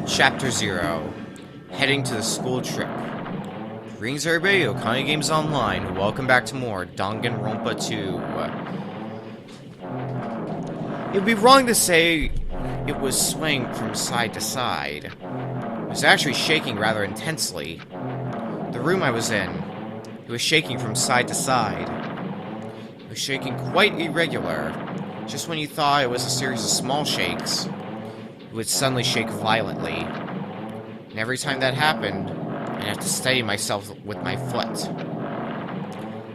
Chapter 0. Heading to the school trip. Greetings everybody, Okami Games Online. Welcome back to more Danganronpa 2. It would be wrong to say it was swaying from side to side. It was actually shaking rather intensely. The room I was in, it was shaking from side to side. It was shaking quite irregular. Just when you thought it was a series of small shakes, it would suddenly shake violently. And every time that happened, I'd have to steady myself with my foot.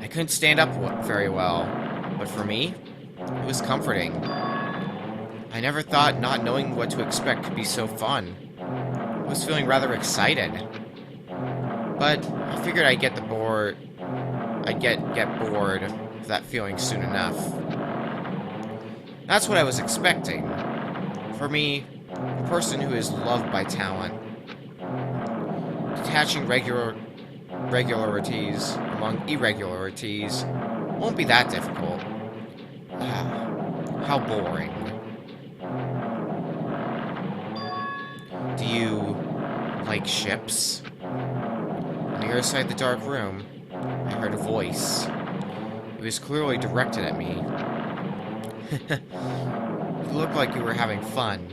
I couldn't stand up very well, but for me, it was comforting. I never thought not knowing what to expect could be so fun. I was feeling rather excited. But I figured I'd get bored of that feeling soon enough. That's what I was expecting. For me, a person who is loved by talent, detaching regularities among irregularities won't be that difficult. How boring. Do you like ships? On the other side of the dark room, I heard a voice. It was clearly directed at me. You looked like you were having fun,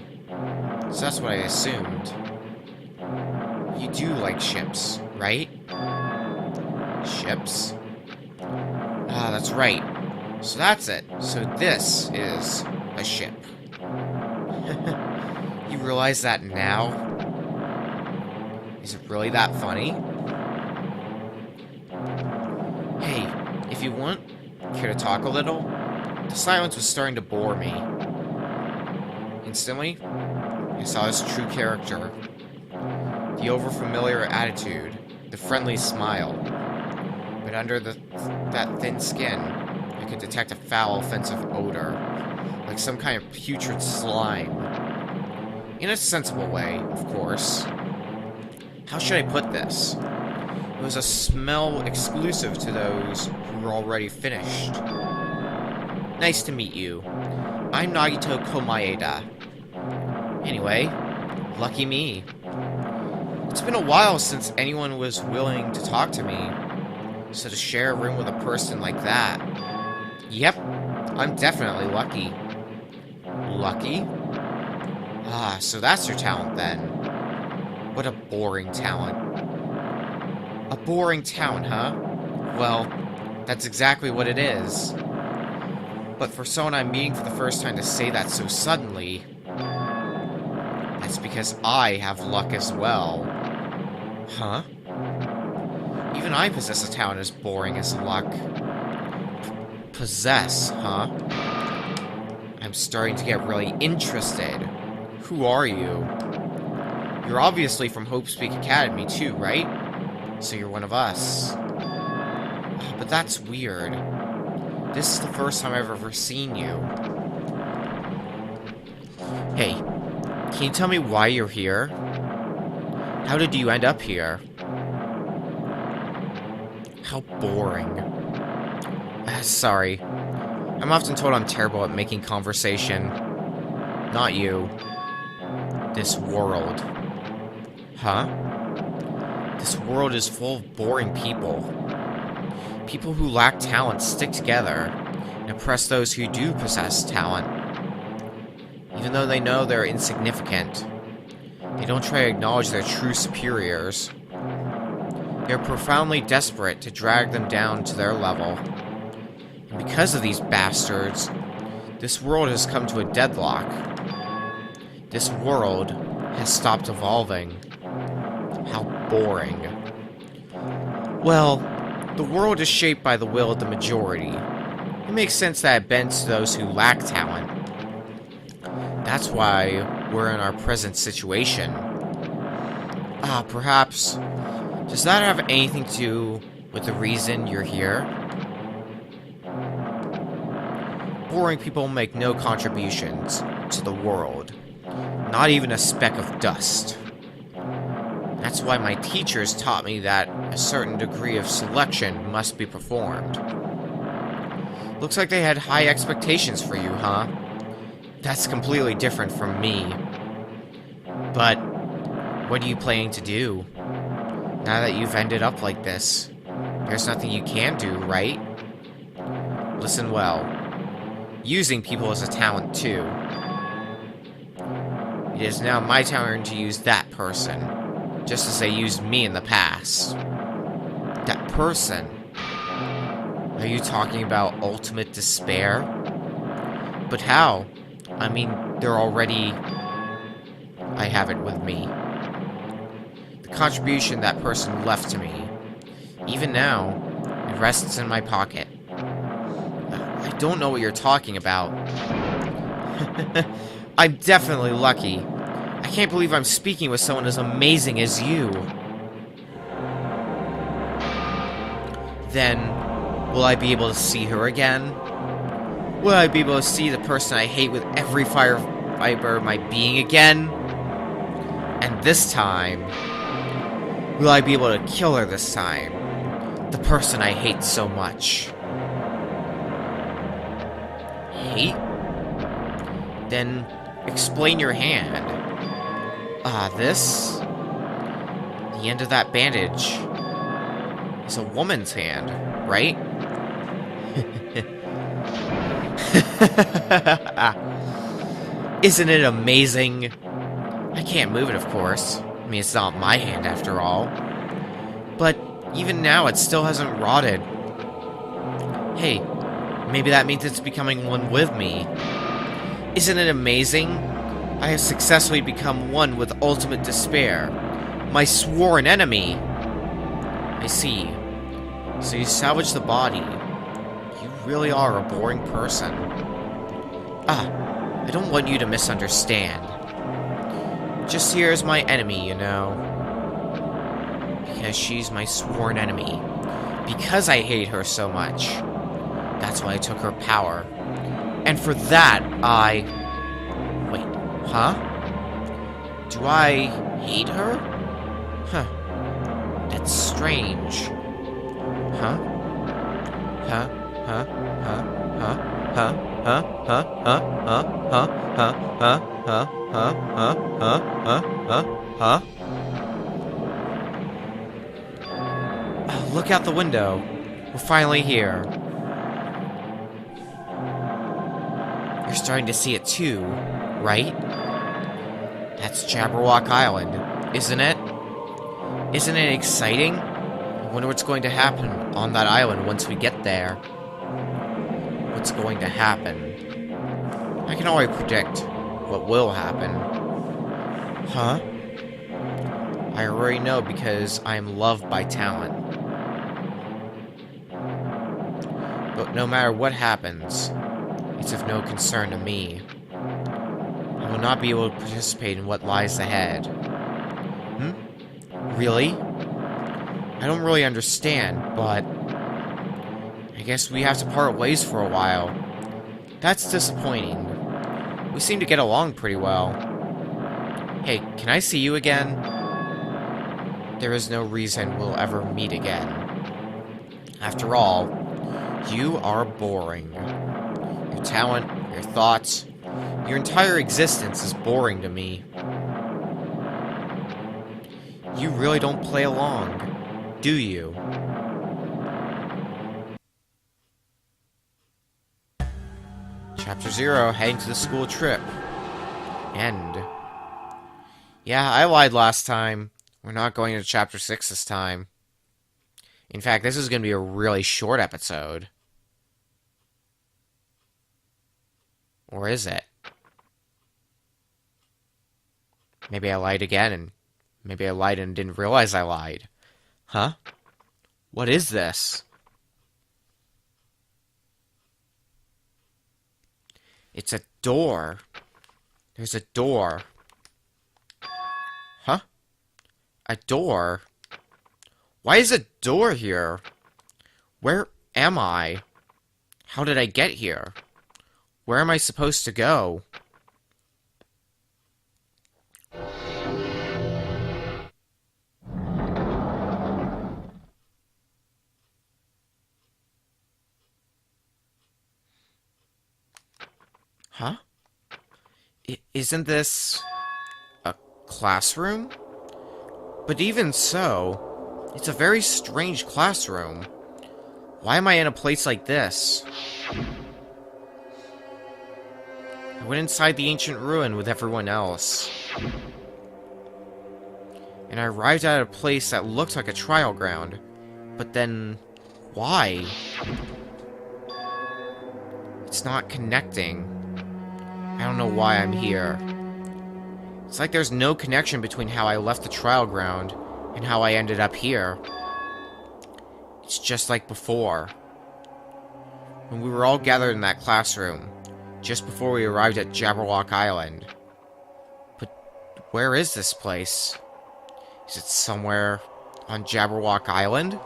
so that's what I assumed. You do like ships, right? Ships? Ah, that's right. So that's it. So this is a ship. You realize that now? Is it really that funny? Hey, if you want, care to talk a little? The silence was starting to bore me. Instantly, I saw his true character. The overfamiliar attitude, the friendly smile. But under that thin skin, I could detect a foul, offensive odor, like some kind of putrid slime. In a sensible way, of course. How should I put this? It was a smell exclusive to those who were already finished. Nice to meet you. I'm Nagito Komaeda. Anyway, lucky me. It's been a while since anyone was willing to talk to me, so to share a room with a person like that... Yep, I'm definitely lucky. Lucky? Ah, so that's your talent then. What a boring talent. A boring talent, huh? Well, that's exactly what it is. But for someone I'm meeting for the first time to say that so suddenly... That's because I have luck as well. Huh? Even I possess a talent as boring as luck. Possess, huh? I'm starting to get really interested. Who are you? You're obviously from Hope Speak Academy too, right? So you're one of us. But that's weird. This is the first time I've ever seen you. Hey, can you tell me why you're here? How did you end up here? How boring. Sorry. I'm often told I'm terrible at making conversation. Not you. This world. Huh? This world is full of boring people. People who lack talent stick together and oppress those who do possess talent. Even though they know they're insignificant, they don't try to acknowledge their true superiors. They're profoundly desperate to drag them down to their level. And because of these bastards, this world has come to a deadlock. This world has stopped evolving. How boring. Well, the world is shaped by the will of the majority. It makes sense that it bends to those who lack talent. That's why we're in our present situation. Perhaps... Does that have anything to do with the reason you're here? Boring people make no contributions to the world. Not even a speck of dust. That's why my teachers taught me that a certain degree of selection must be performed. Looks like they had high expectations for you, huh? That's completely different from me. But What are you planning to do? Now that you've ended up like this, there's nothing you can do, right? Listen well. Using people is a talent too. It is now my turn to use that person, just as they used me in the past. That person? Are you talking about ultimate despair? But how? I mean, they're already... I have it with me. The contribution that person left to me. Even now, it rests in my pocket. I don't know what you're talking about. I'm definitely lucky. I can't believe I'm speaking with someone as amazing as you. Then, will I be able to see her again? Will I be able to see the person I hate with every fiber of my being again? And this time, will I be able to kill her this time? The person I hate so much. Hate? Then, explain your hand. This? The end of that bandage is a woman's hand, right? Isn't it amazing? I can't move it, of course. I mean, it's not my hand, after all. But even now, it still hasn't rotted. Hey, maybe that means it's becoming one with me. Isn't it amazing? I have successfully become one with ultimate despair. My sworn enemy. I see. So you salvaged the body. You really are a boring person. I don't want you to misunderstand. Just here is my enemy, you know. Because she's my sworn enemy. Because I hate her so much. That's why I took her power. And for that, Wait, huh? Do I hate her? Huh. That's strange. Huh? Huh? Huh? Huh? Huh? Huh? Huh? Huh? Huh? Huh? Huh? Huh? Huh? Huh? Huh? Huh? Huh? Huh? Huh? Oh, look out the window. We're finally here. You're starting to see it too, right? That's Jabberwock Island, isn't it? Isn't it exciting? I wonder what's going to happen on that island once we get there. What's going to happen? I can already predict what will happen. Huh? I already know because I am loved by talent. But no matter what happens, it's of no concern to me. I will not be able to participate in what lies ahead. Really? I don't really understand, but... I guess we have to part ways for a while. That's disappointing. We seem to get along pretty well. Hey, can I see you again? There is no reason we'll ever meet again. After all, you are boring. Your talent, your thoughts, your entire existence is boring to me. You really don't play along, do you? Chapter 0, heading to the school trip. End. Yeah, I lied last time. We're not going to Chapter 6 this time. In fact, this is going to be a really short episode. Or is it? Maybe I lied again, and maybe I lied and didn't realize I lied. Huh? What is this? It's a door. There's a door. Huh? A door? Why is a door here? Where am I? How did I get here? Where am I supposed to go? Huh? Isn't this a classroom? But even so, it's a very strange classroom. Why am I in a place like this? I went inside the ancient ruin with everyone else. And I arrived at a place that looked like a trial ground. But then, why? It's not connecting. I don't know why I'm here. It's like there's no connection between how I left the trial ground and how I ended up here. It's just like before. When we were all gathered in that classroom, just before we arrived at Jabberwock Island. But where is this place? Is it somewhere on Jabberwock Island?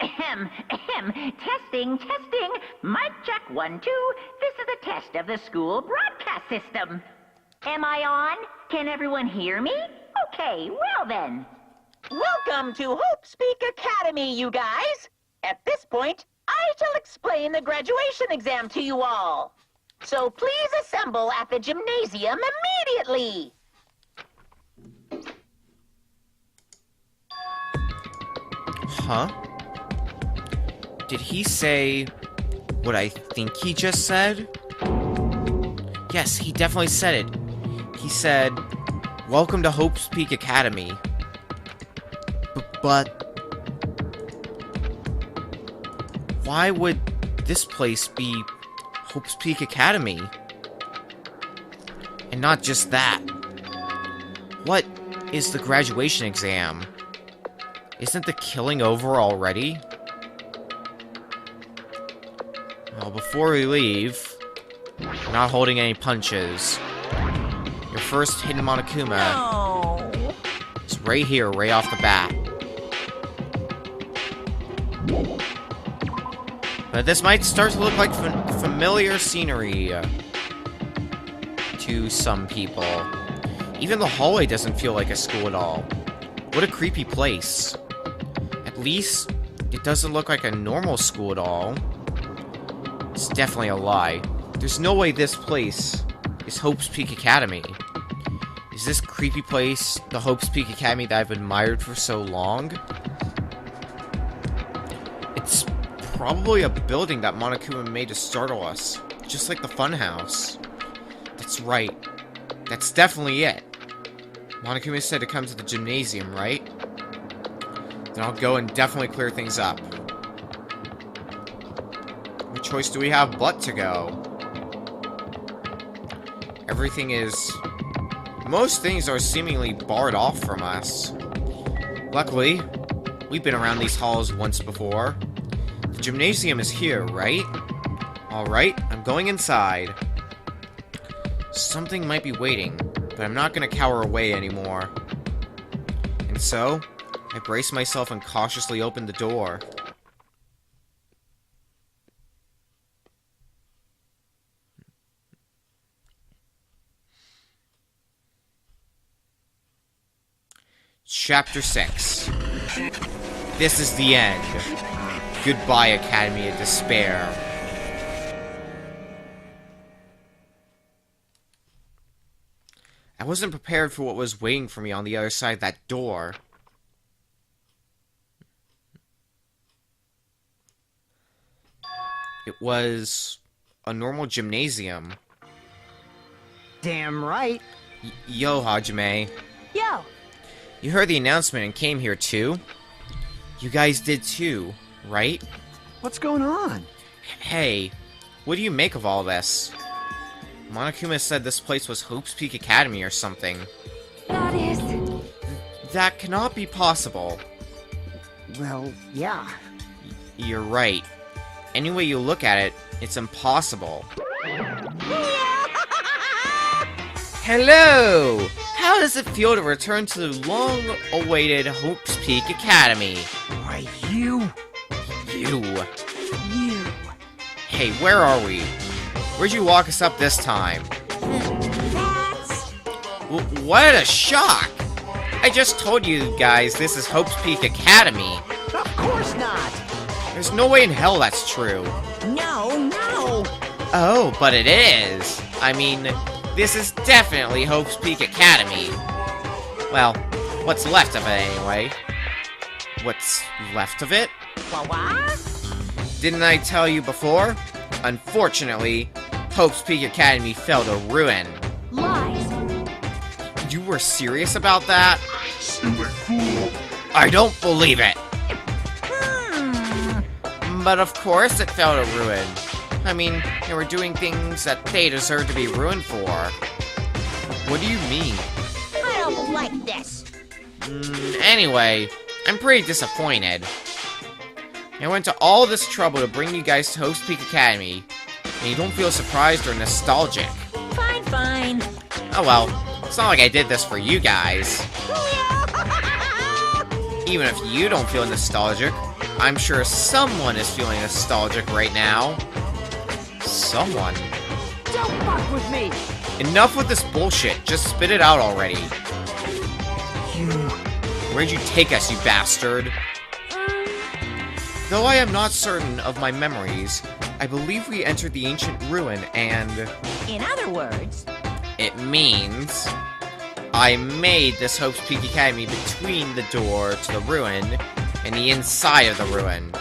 Ahem, ahem. Testing, testing. Mic check 1, 2. This is a test of the school broadcast system. Am I on? Can everyone hear me? Okay, well then. Welcome to Hope Speak Academy, you guys. At this point, I shall explain the graduation exam to you all. So please assemble at the gymnasium immediately. Huh? Did he say what I think he just said? Yes, he definitely said it. He said, "Welcome to Hope's Peak Academy." But why would this place be Hope's Peak Academy? And not just that. What is the graduation exam? Isn't the killing over already? Well, before we leave, we're not holding any punches. Your first hidden Monokuma is right here, right off the bat. But this might start to look like familiar scenery to some people. Even the hallway doesn't feel like a school at all. What a creepy place. At least, it doesn't look like a normal school at all. It's definitely a lie. There's no way this place is Hope's Peak Academy. Is this creepy place the Hope's Peak Academy that I've admired for so long? It's probably a building that Monokuma made to startle us. Just like the funhouse. That's right. That's definitely it. Monokuma said to come to the gymnasium, right? Then I'll go and definitely clear things up. What choice do we have but to go? Everything is... Most things are seemingly barred off from us. Luckily, we've been around these halls once before. The gymnasium is here, right? Alright, I'm going inside. Something might be waiting, but I'm not gonna cower away anymore. And so, I brace myself and cautiously open the door. Chapter 6. This is the end. Goodbye, Academy of Despair. I wasn't prepared for what was waiting for me on the other side of that door. It was a normal gymnasium. Damn right. Yo, Hajime. Yo. You heard the announcement and came here too? You guys did too, right? What's going on? Hey, what do you make of all this? Monokuma said this place was Hope's Peak Academy or something. That is... That cannot be possible. Well, yeah. You're right. Any way you look at it, it's impossible. Hello! How does it feel to return to the long-awaited Hope's Peak Academy? Why, you. Hey, where are we? Where'd you walk us up this time? What a shock! I just told you guys this is Hope's Peak Academy. Of course not. There's no way in hell that's true. No, no! Oh, but it is. I mean, this is definitely Hope's Peak Academy. Well, what's left of it anyway. What's left of it? What? Didn't I tell you before? Unfortunately, Hope's Peak Academy fell to ruin. Lies. You were serious about that? I don't believe it. But of course it fell to ruin. I mean, they were doing things that they deserve to be ruined for. What do you mean? I don't like this. Anyway, I'm pretty disappointed. I went to all this trouble to bring you guys to Hope's Peak Academy, and you don't feel surprised or nostalgic. Fine, fine. Oh well, it's not like I did this for you guys. Even if you don't feel nostalgic, I'm sure someone is feeling nostalgic right now. Someone. Don't fuck with me. Enough with this bullshit, just spit it out already. Where'd you take us, you bastard? Though I am not certain of my memories, I believe we entered the ancient ruin and... In other words... It means... I made this Hope's Peak Academy between the door to the ruin and the inside of the ruin.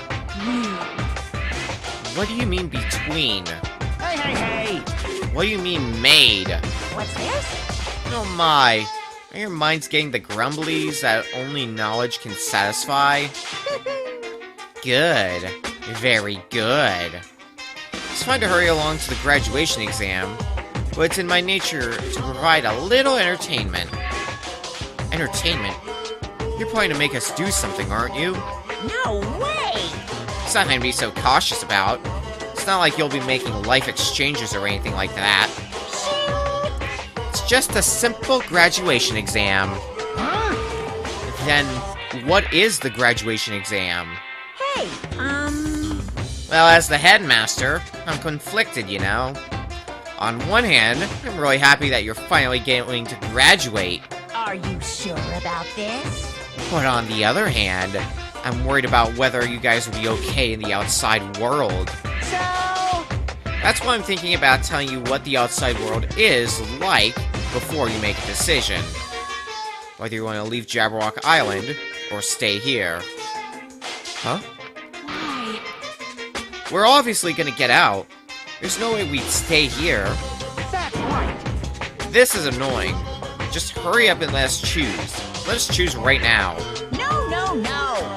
What do you mean between? Hey, hey, hey! What do you mean made? What's this? Oh my, are your minds getting the grumblies that only knowledge can satisfy? Good. Very good. It's fine to hurry along to the graduation exam, but it's in my nature to provide a little entertainment. Entertainment? You're planning to make us do something, aren't you? No way! It's nothing to be so cautious about. It's not like you'll be making life exchanges or anything like that. It's just a simple graduation exam. Then, what is the graduation exam? Hey, Well, as the headmaster, I'm conflicted, you know. On one hand, I'm really happy that you're finally going to graduate. Are you sure about this? But on the other hand, I'm worried about whether you guys will be okay in the outside world. So... That's why I'm thinking about telling you what the outside world is like before you make a decision. Whether you want to leave Jabberwock Island or stay here. Huh? Why? We're obviously gonna get out. There's no way we'd stay here. That's right. This is annoying. Just hurry up and let us choose. Let us choose right now. No, no, no.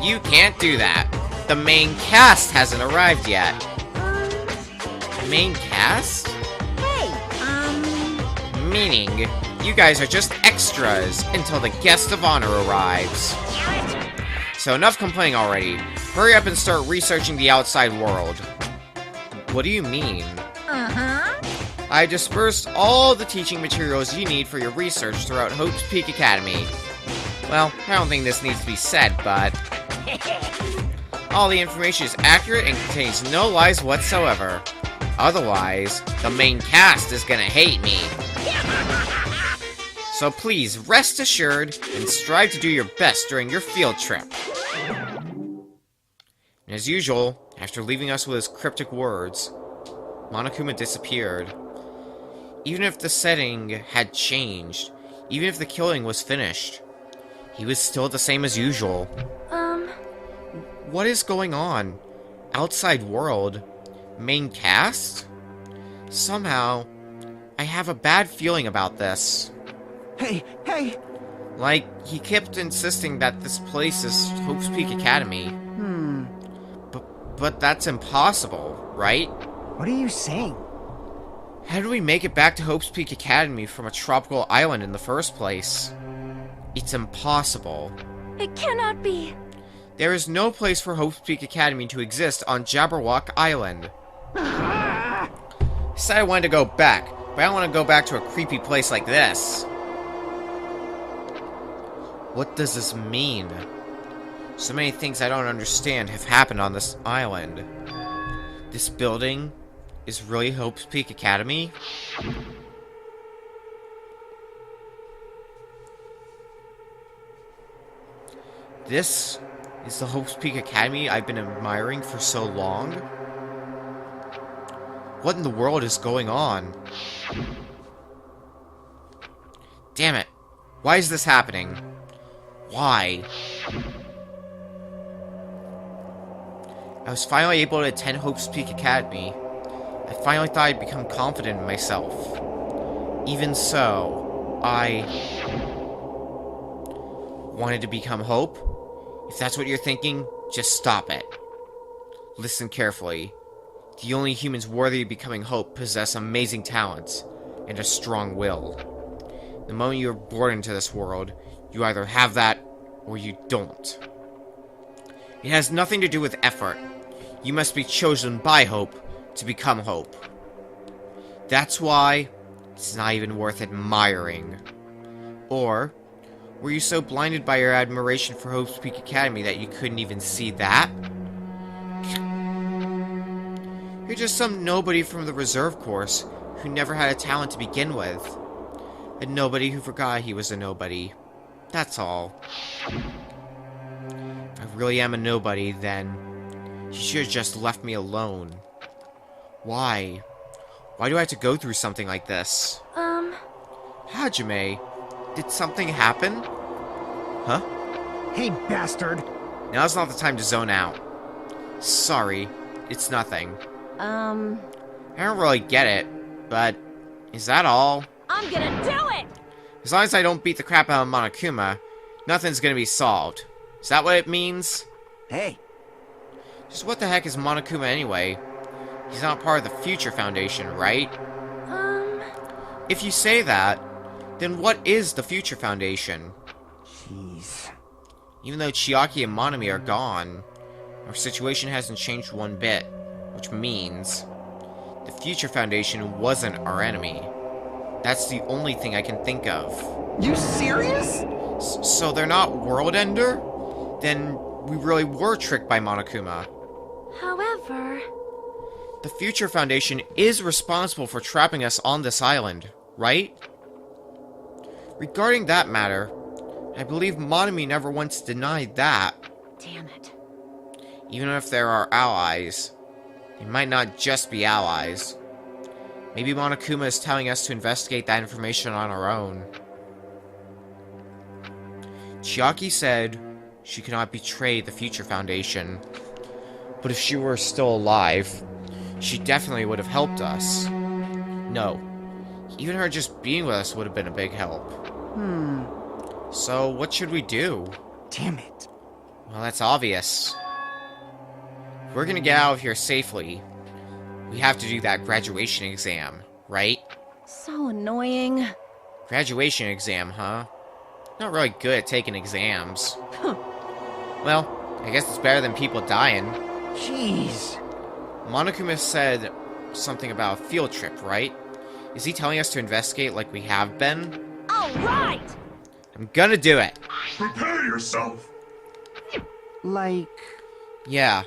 You can't do that. The main cast hasn't arrived yet. Main cast? Hey, Meaning, you guys are just extras until the guest of honor arrives. So enough complaining already. Hurry up and start researching the outside world. What do you mean? I dispersed all the teaching materials you need for your research throughout Hope's Peak Academy. Well, I don't think this needs to be said, but... all the information is accurate and contains no lies whatsoever. Otherwise, the main cast is gonna hate me. So please, rest assured and strive to do your best during your field trip. And as usual, after leaving us with his cryptic words, Monokuma disappeared. Even if the setting had changed, even if the killing was finished, he was still the same as usual. What is going on? Outside world? Main cast? Somehow, I have a bad feeling about this. Hey, hey! Like, he kept insisting that this place is Hope's Peak Academy. But that's impossible, right? What are you saying? How do we make it back to Hope's Peak Academy from a tropical island in the first place? It's impossible. It cannot be. There is no place for Hope's Peak Academy to exist on Jabberwock Island. I said I wanted to go back, but I don't want to go back to a creepy place like this. What does this mean? So many things I don't understand have happened on this island. This building is really Hope's Peak Academy? This is the Hope's Peak Academy I've been admiring for so long? What in the world is going on? Damn it. Why is this happening? Why? I was finally able to attend Hope's Peak Academy. I finally thought I'd become confident in myself. Even so, I wanted to become Hope? If that's what you're thinking, just stop it. Listen carefully. The only humans worthy of becoming Hope possess amazing talents and a strong will. The moment you are born into this world, you either have that or you don't. It has nothing to do with effort. You must be chosen by Hope to become Hope. That's why it's not even worth admiring. Or, were you so blinded by your admiration for Hope's Peak Academy that you couldn't even see that? You're just some nobody from the reserve course who never had a talent to begin with. A nobody who forgot he was a nobody. That's all. If I really am a nobody, then you should have just left me alone. Why? Why do I have to go through something like this? Hajime, did something happen? Huh? Hey, bastard! Now's not the time to zone out. Sorry, it's nothing. I don't really get it, but is that all? I'm gonna do it! As long as I don't beat the crap out of Monokuma, nothing's gonna be solved. Is that what it means? Hey, Just what the heck is Monokuma anyway? He's not part of the Future Foundation, right? If you say that, then what is the Future Foundation? jeez. Even though Chiaki and Monami are gone, our situation hasn't changed one bit, which means the Future Foundation wasn't our enemy. That's the only thing I can think of. You serious? So they're not World Ender? Then we really were tricked by Monokuma. However... The Future Foundation is responsible for trapping us on this island, right? Regarding that matter, I believe Monami never once denied that. Damn it. Even if there are allies, they might not just be allies. Maybe Monokuma is telling us to investigate that information on our own. Chiaki said she could not betray the Future Foundation. But if she were still alive, she definitely would have helped us. No. Even her just being with us would have been a big help. So, what should we do? Damn it. Well, that's obvious. If we're gonna get out of here safely, we have to do that graduation exam, right? So annoying. Graduation exam, huh? Not really good at taking exams. Well, I guess it's better than people dying. Jeez. Monokuma said something about a field trip, right? Is he telling us to investigate like we have been? Alright! I'm gonna do it! Prepare yourself. Like... Yeah,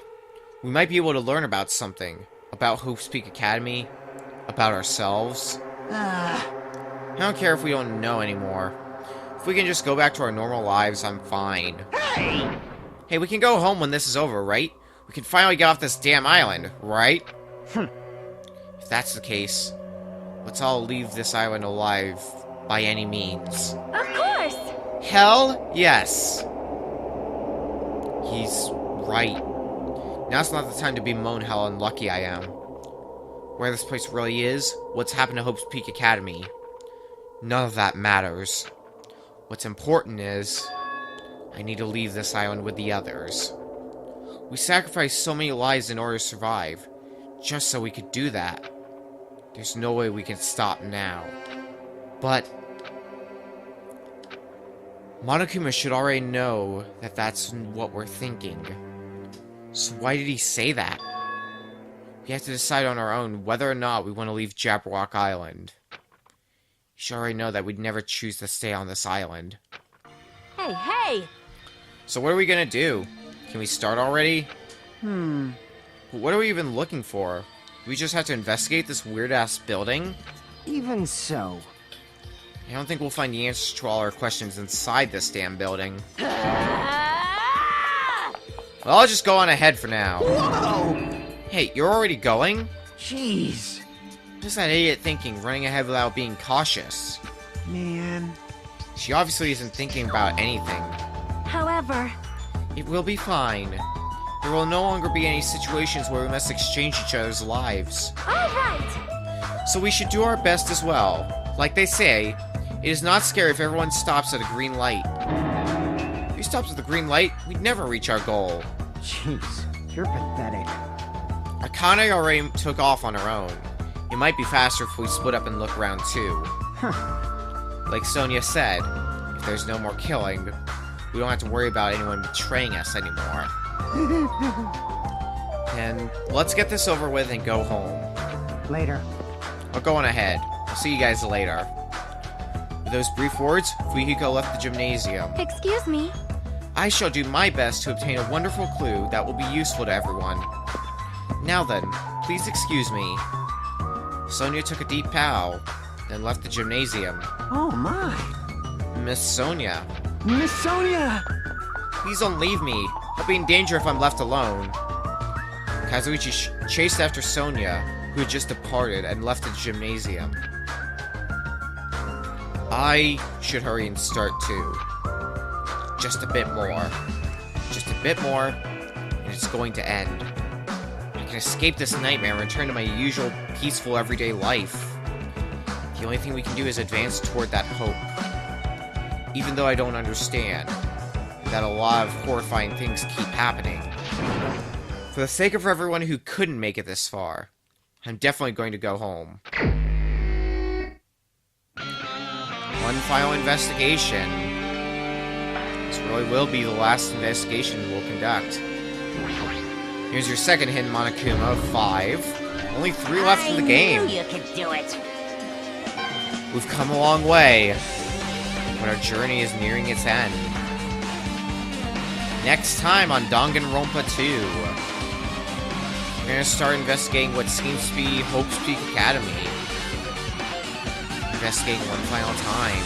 we might be able to learn about something. About Hope's Peak Academy. About ourselves. I don't care if we don't know anymore. If we can just go back to our normal lives, I'm fine. Hey! Hey, we can go home when this is over, right? We can finally get off this damn island, right? If that's the case, let's all leave this island alive by any means. Of course! Hell yes! He's right. Now's not the time to bemoan how unlucky I am. Where this place really is, what's happened to Hope's Peak Academy, none of that matters. What's important is, I need to leave this island with the others. We sacrificed so many lives in order to survive, just so we could do that. There's no way we can stop now. But Monokuma should already know that that's what we're thinking. So why did he say that? We have to decide on our own whether or not we want to leave Jabberwock Island. You should already know that we'd never choose to stay on this island. Hey, hey! So what are we gonna do? Can we start already? But what are we even looking for? Do we just have to investigate this weird-ass building? Even so. I don't think we'll find the answers to all our questions inside this damn building. Well, I'll just go on ahead for now. Whoa! Hey, you're already going? Jeez. What's that idiot thinking, running ahead without being cautious? Man. She obviously isn't thinking about anything. However, It will be fine. There will no longer be any situations where we must exchange each other's lives. all right. So we should do our best as well. Like they say, it is not scary if everyone stops at a green light. If we stopped at the green light, we'd never reach our goal. Jeez, you're pathetic. Akane already took off on her own. It might be faster if we split up and look around too. Like Sonia said, if there's no more killing, we don't have to worry about anyone betraying us anymore. And let's get this over with and go home. Later. I'll go on ahead. I'll see you guys later. With those brief words, Fuyuhiko left the gymnasium. Excuse me. I shall do my best to obtain a wonderful clue that will be useful to everyone. Now then, please excuse me. Sonia took a deep bow, then left the gymnasium. Oh my. Miss Sonia, Miss Sonia! please don't leave me. I'll be in danger if I'm left alone. Kazuichi chased after Sonia, who had just departed and left the gymnasium. I should hurry and start too. Just a bit more. Just a bit more, and it's going to end. I can escape this nightmare and return to my usual peaceful everyday life. The only thing we can do is advance toward that hope. Even though I don't understand that a lot of horrifying things keep happening. For the sake of everyone who couldn't make it this far, I'm definitely going to go home. One final investigation. This really will be the last investigation we'll conduct. Here's your second hint, Monokuma. 5. Only 3 left in the game. I knew you could do it. We've come a long way, but our journey is nearing its end. Next time on Danganronpa 2, we're gonna start investigating what seems to be Hope's Peak Academy. Investigating one final time.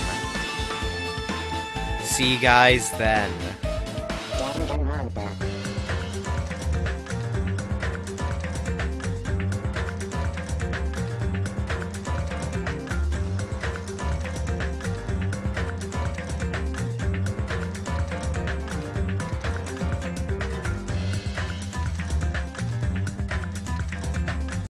See you guys then.